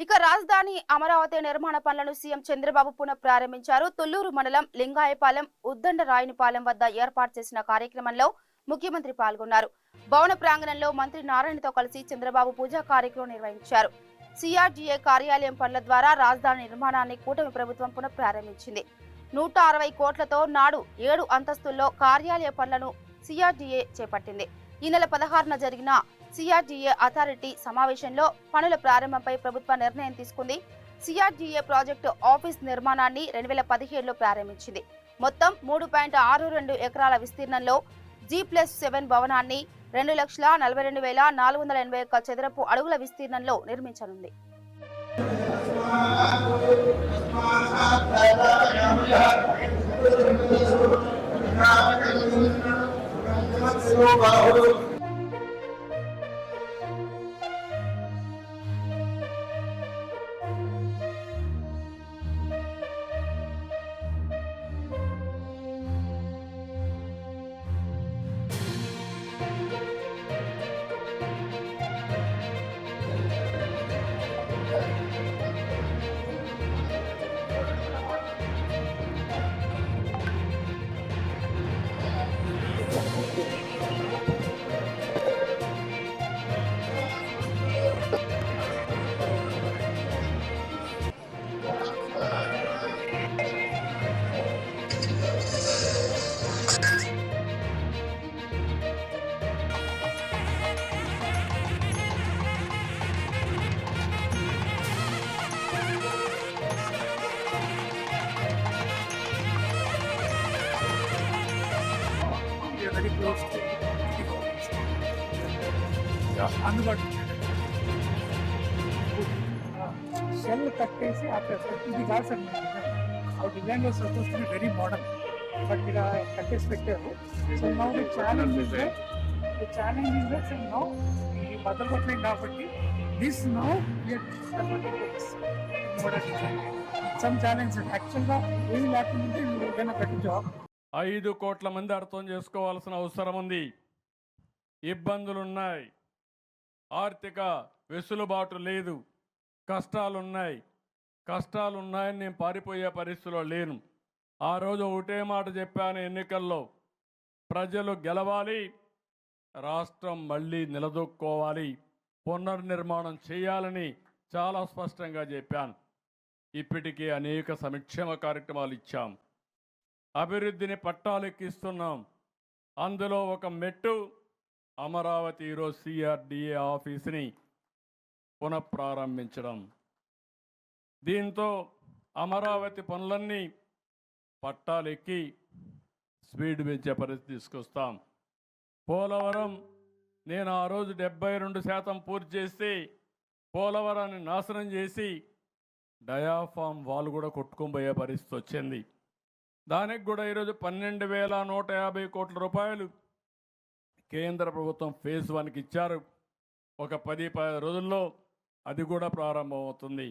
ఇక రాజధాని అమరావతి నిర్మాణ పనులను సీఎం చంద్రబాబు పునః ప్రారంభించారు. తుళ్లూరు మండలం లింగాయపాలెం, ఉద్దండ రాయనిపాలెం వద్ద ఏర్పాటు చేసిన కార్యక్రమంలో ముఖ్యమంత్రి పాల్గొన్నారు. భవన ప్రాంగణంలో మంత్రి నారాయణతో కలిసి చంద్రబాబు పూజా కార్యక్రమం నిర్వహించారు. సిఆర్డీఏ కార్యాలయం పనుల ద్వారా రాజధాని నిర్మాణాన్ని కూటమి ప్రభుత్వం పునః ప్రారంభించింది. 160 కోట్లతో నాడు 7 అంతస్తుల్లో కార్యాలయ పనులను సిఆర్డీఏ చేపట్టింది. ఈ నెల 16న జరిగిన సిఆర్డీఏ అథారిటీ సమావేశంలో పనుల ప్రారంభంపై ప్రభుత్వ నిర్ణయం తీసుకుంది. సిఆర్డీఏ ప్రాజెక్టు ఆఫీస్ నిర్మాణాన్ని 2017లో ప్రారంభించింది. మొత్తం 3.62 ఎకరాల విస్తీర్ణంలో G+7 భవనాన్ని 2,42,481 చదరపు అడుగుల విస్తీర్ణంలో నిర్మించనుంది. Very close to అందుబాటు షెల్ కట్టేసి ఇది కాదు సార్ ఆ design was suppose to be very modern but ఇలా కట్టేసి పెట్టారు. So now the challenge is that so now ఈ బద్దలు కొట్టలేదు కాబట్టి this now modern design some challenge యాక్చువల్గా ఏమి లేకుండా ఏదైనా పెట్టి జాబ్ 5 కోట్ల మంది అర్థం చేసుకోవాల్సిన అవసరం ఉంది. ఇబ్బందులున్నాయి, ఆర్థిక వెసులుబాటు లేదు, కష్టాలున్నాయని నేను పారిపోయే పరిస్థితిలో లేను. ఆ రోజు ఒకటే మాట చెప్పాను, ఎన్నికల్లో ప్రజలు గెలవాలి, రాష్ట్రం మళ్ళీ నిలదొక్కోవాలి, పునర్నిర్మాణం చేయాలని చాలా స్పష్టంగా చెప్పాను. ఇప్పటికే అనేక సంక్షేమ కార్యక్రమాలు ఇచ్చాం, అభివృద్ధిని పట్టాలెక్కిస్తున్నాం. అందులో ఒక మెట్టు అమరావతి ఈరోజు సిఆర్డీఏ ఆఫీసుని పునఃప్రారంభించడం. దీంతో అమరావతి పనులన్నీ పట్టాలెక్కి స్పీడ్ పెంచే పరిస్థితి తీసుకొస్తాం. పోలవరం నేను ఆ రోజు 72% పూర్తి చేస్తే పోలవరాన్ని నాశనం చేసి డయాఫామ్ వాల్ కూడా కొట్టుకుపోయే పరిస్థితి వచ్చింది. దానికి కూడా ఈరోజు 12,150 కోట్ల రూపాయలు కేంద్ర ప్రభుత్వం ఫేజ్ 1కి ఇచ్చారు. ఒక 10 రోజుల్లో అది కూడా ప్రారంభమవుతుంది.